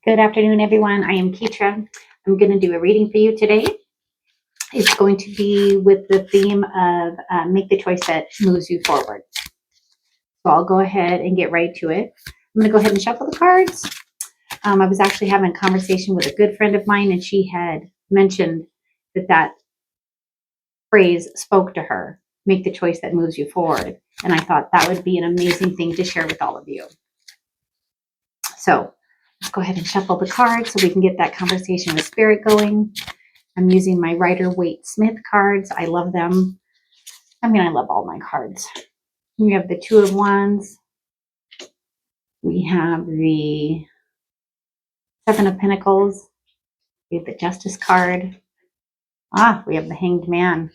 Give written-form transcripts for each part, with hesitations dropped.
Good afternoon, everyone. I am Ketra. I'm going to do a reading for you today. It's going to be with the theme of make the choice that moves you forward. So I'll go ahead and get right to it. I'm going to go ahead and shuffle the cards. I was actually having a conversation with a good friend of mine, and she had mentioned that phrase spoke to her, make the choice that moves you forward. And I thought that would be an amazing thing to share with all of you. So let's go ahead and shuffle the cards so we can get that conversation with spirit going. I'm using my Rider-Waite-Smith cards. I love them. I love all my cards. We have the Two of Wands. We have the Seven of Pentacles. We have the Justice card. We have the Hanged Man.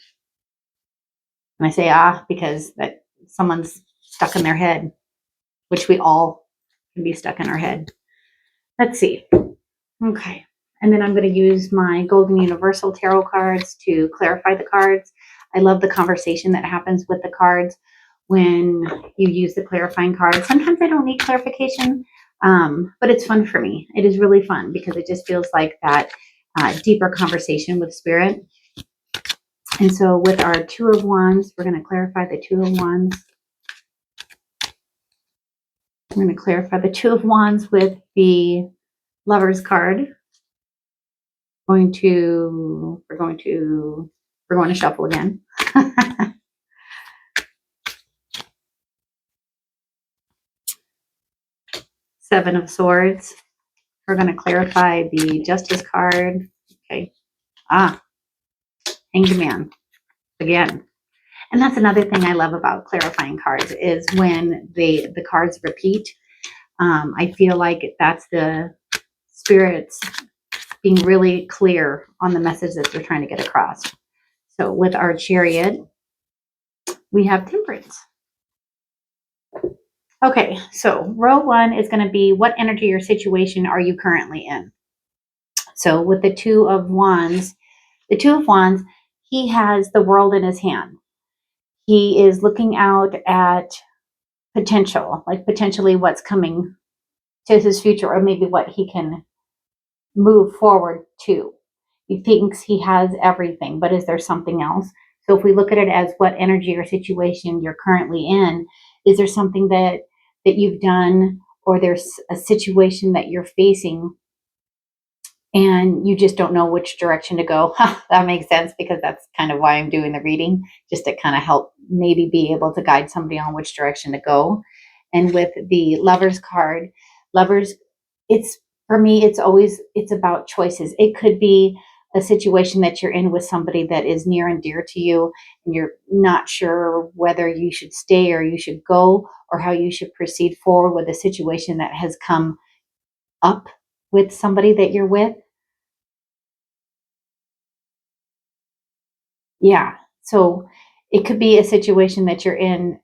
And I say because that someone's stuck in their head, which we all can be stuck in our head. Let's see. Okay. And then I'm going to use my Golden Universal Tarot cards to clarify the cards. I love the conversation that happens with the cards when you use the clarifying cards. Sometimes I don't need clarification, but it's fun for me. It is really fun because it just feels like that deeper conversation with spirit. And so with our Two of Wands, we're going to clarify the Two of Wands. I'm going to clarify the Two of Wands with the Lovers card. We're going to shuffle again. Seven of Swords. We're going to clarify the Justice card. Okay. Hanged Man again. And that's another thing I love about clarifying cards is when the cards repeat. I feel like that's the spirits being really clear on the message that they're trying to get across. So with our Chariot, we have Temperance. Okay, so row one is going to be what energy or situation are you currently in? So with the Two of Wands, he has the world in his hand. He is looking out at potential, like potentially what's coming to his future, or maybe what he can move forward to. He thinks he has everything, but is there something else? So if we look at it as what energy or situation you're currently in, is there something that you've done, or there's a situation that you're facing and you just don't know which direction to go? That makes sense, because that's kind of why I'm doing the reading, just to kind of help maybe be able to guide somebody on which direction to go. And with the Lovers card, Lovers, for me, it's about choices. It could be a situation that you're in with somebody that is near and dear to you, and you're not sure whether you should stay or you should go, or how you should proceed forward with a situation that has come up with somebody that you're with. Yeah. So it could be a situation that you're in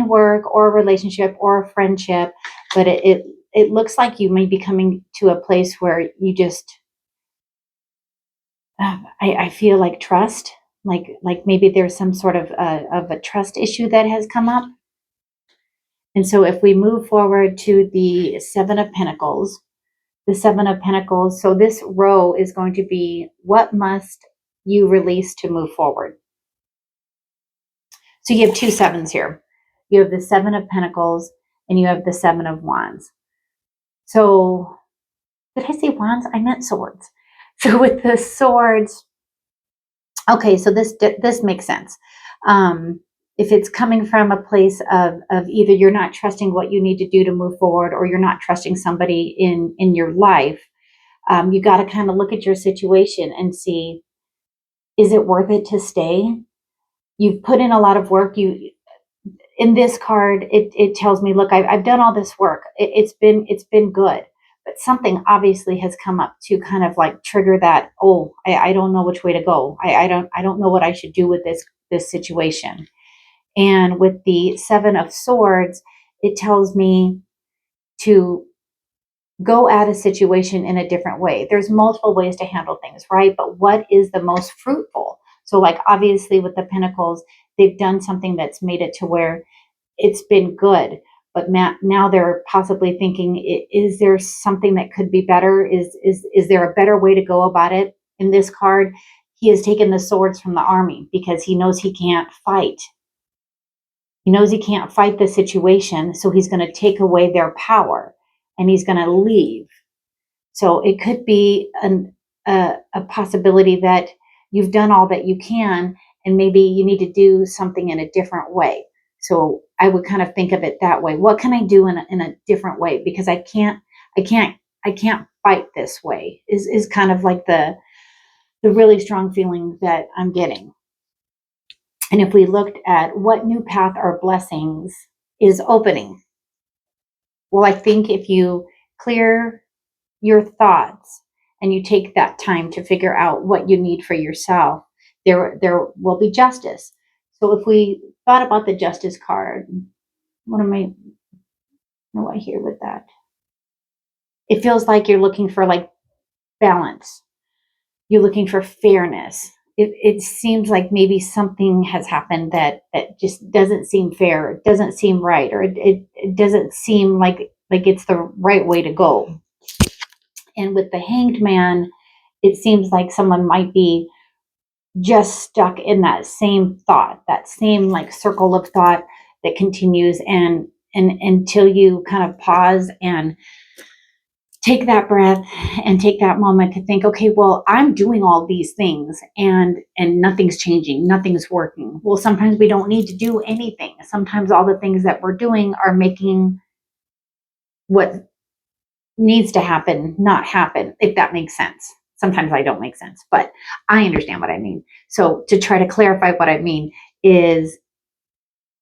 work, or a relationship, or a friendship, but it looks like you may be coming to a place where you just, I feel like trust, like maybe there's some sort of a trust issue that has come up. And so if we move forward to the Seven of Pentacles, so this row is going to be, what must you release to move forward? So you have two sevens here. You have the Seven of Pentacles and you have the Seven of Wands. So did I say wands? I meant swords. So with the swords, okay, so this makes sense. If it's coming from a place of either you're not trusting what you need to do to move forward, or you're not trusting somebody in your life, you got to kind of look at your situation and see, is it worth it to stay? You've put in a lot of work. In this card, it tells me, look, I've done all this work. It's been good, but something obviously has come up to kind of like trigger that. Oh, I don't know which way to go. I don't know what I should do with this situation. And with the Seven of Swords, it tells me to go at a situation in a different way. There's multiple ways to handle things, right? But what is the most fruitful? So like obviously with the Pentacles, they've done something that's made it to where it's been good, but now they're possibly thinking, is there something that could be better? Is there a better way to go about it? In this card, he has taken the swords from the army because he knows he can't fight. He knows he can't fight the situation, so he's going to take away their power and he's going to leave. So it could be a possibility that you've done all that you can, and maybe you need to do something in a different way. So I would kind of think of it that way. What can I do in a different way? Because I can't fight this way is kind of like the really strong feeling that I'm getting. And if we looked at what new path or blessings is opening, well, I think if you clear your thoughts and you take that time to figure out what you need for yourself, there will be justice. So if we thought about the justice card, what do I hear with that? It feels like you're looking for like balance. You're looking for fairness. It seems like maybe something has happened that just doesn't seem fair. It doesn't seem right, or it doesn't seem like it's the right way to go. And with the Hanged Man, it seems like someone might be just stuck in that same thought, that same like circle of thought that continues, and until you kind of pause and take that breath and take that moment to think, okay, well, I'm doing all these things and nothing's changing, nothing's working. Well, sometimes we don't need to do anything. Sometimes all the things that we're doing are making what needs to happen not happen, if that makes sense. Sometimes I don't make sense, but I understand what I mean. So to try to clarify what I mean is,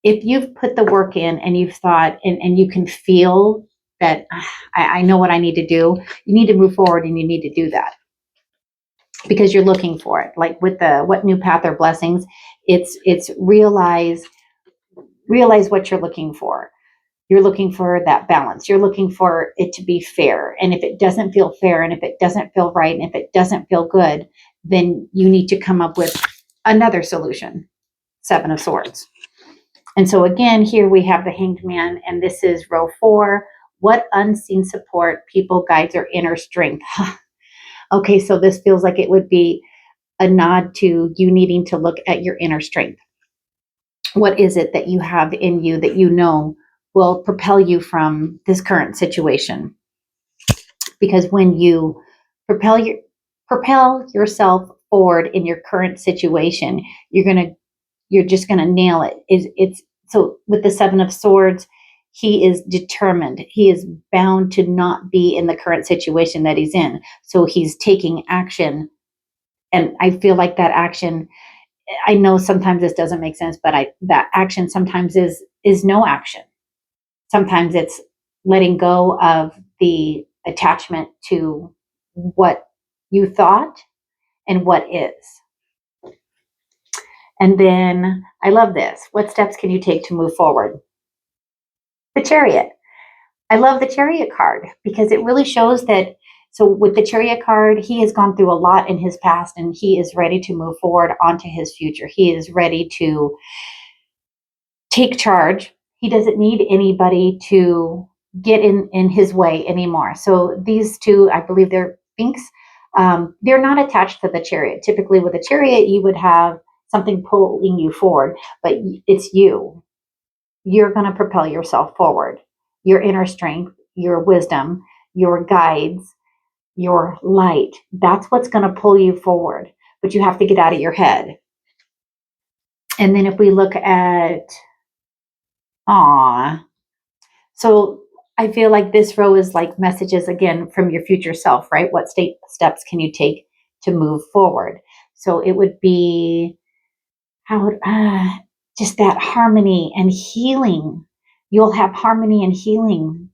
if you've put the work in and you've thought and you can feel that I know what I need to do, you need to move forward and you need to do that because you're looking for it. Like with the what new path or blessings, it's realize what you're looking for. You're looking for that balance. You're looking for it to be fair. And if it doesn't feel fair, and if it doesn't feel right, and if it doesn't feel good, then you need to come up with another solution. 7 of Swords. And so again, here we have the Hanged Man, and this is row 4. What unseen support, people, guides, or inner strength? Okay, so this feels like it would be a nod to you needing to look at your inner strength. What is it that you have in you that you know will propel you from this current situation? Because when you propel yourself forward in your current situation, you're just gonna nail it. It's so with the 7 of Swords, he is determined. He is bound to not be in the current situation that he's in. So he's taking action. And I feel like that action, I know sometimes this doesn't make sense, but that action sometimes is no action. Sometimes it's letting go of the attachment to what you thought and what is. And then I love this. What steps can you take to move forward? The Chariot. I love the Chariot card because it really shows that. So with the Chariot card, he has gone through a lot in his past and he is ready to move forward onto his future. He is ready to take charge. He doesn't need anybody to get in his way anymore. So these two, I believe they're Sphinx. They're not attached to the Chariot. Typically with a Chariot, you would have something pulling you forward, but it's you. You're going to propel yourself forward. Your inner strength, your wisdom, your guides, your light. That's what's going to pull you forward. But you have to get out of your head. And then if we look at, so I feel like this row is like messages again from your future self, right? What steps can you take to move forward? So it would be just that harmony and healing. You'll have harmony and healing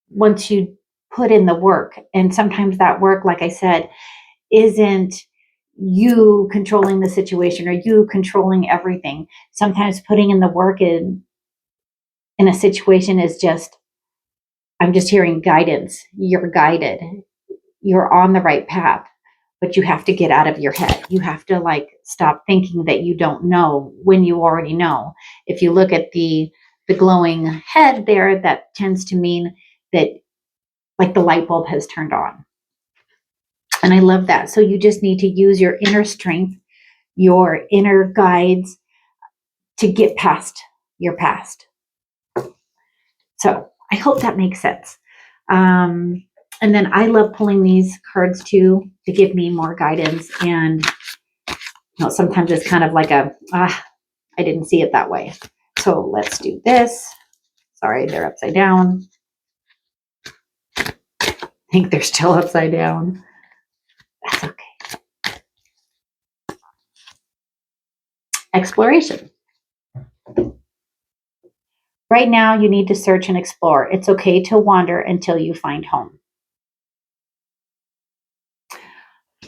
once you put in the work. And sometimes that work, like I said, isn't you controlling the situation or you controlling everything. Sometimes putting in the work in a situation is just, I'm just hearing guidance. You're guided. You're on the right path, but you have to get out of your head. You have to like stop thinking that you don't know when you already know. If you look at the the glowing head there, that tends to mean that like the light bulb has turned on. And I love that. So you just need to use your inner strength, your inner guides to get past your past. So I hope that makes sense. And then I love pulling these cards too to give me more guidance. And sometimes it's kind of like I didn't see it that way. So let's do this. Sorry, they're upside down. I think they're still upside down. That's okay. Exploration. Right now, you need to search and explore. It's okay to wander until you find home.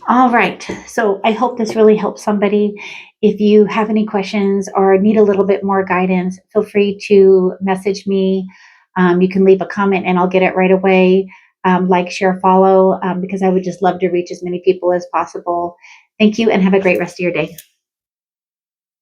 All right. So I hope this really helps somebody. If you have any questions or need a little bit more guidance, feel free to message me. You can leave a comment and I'll get it right away. Like, share, follow, because I would just love to reach as many people as possible. Thank you and have a great rest of your day.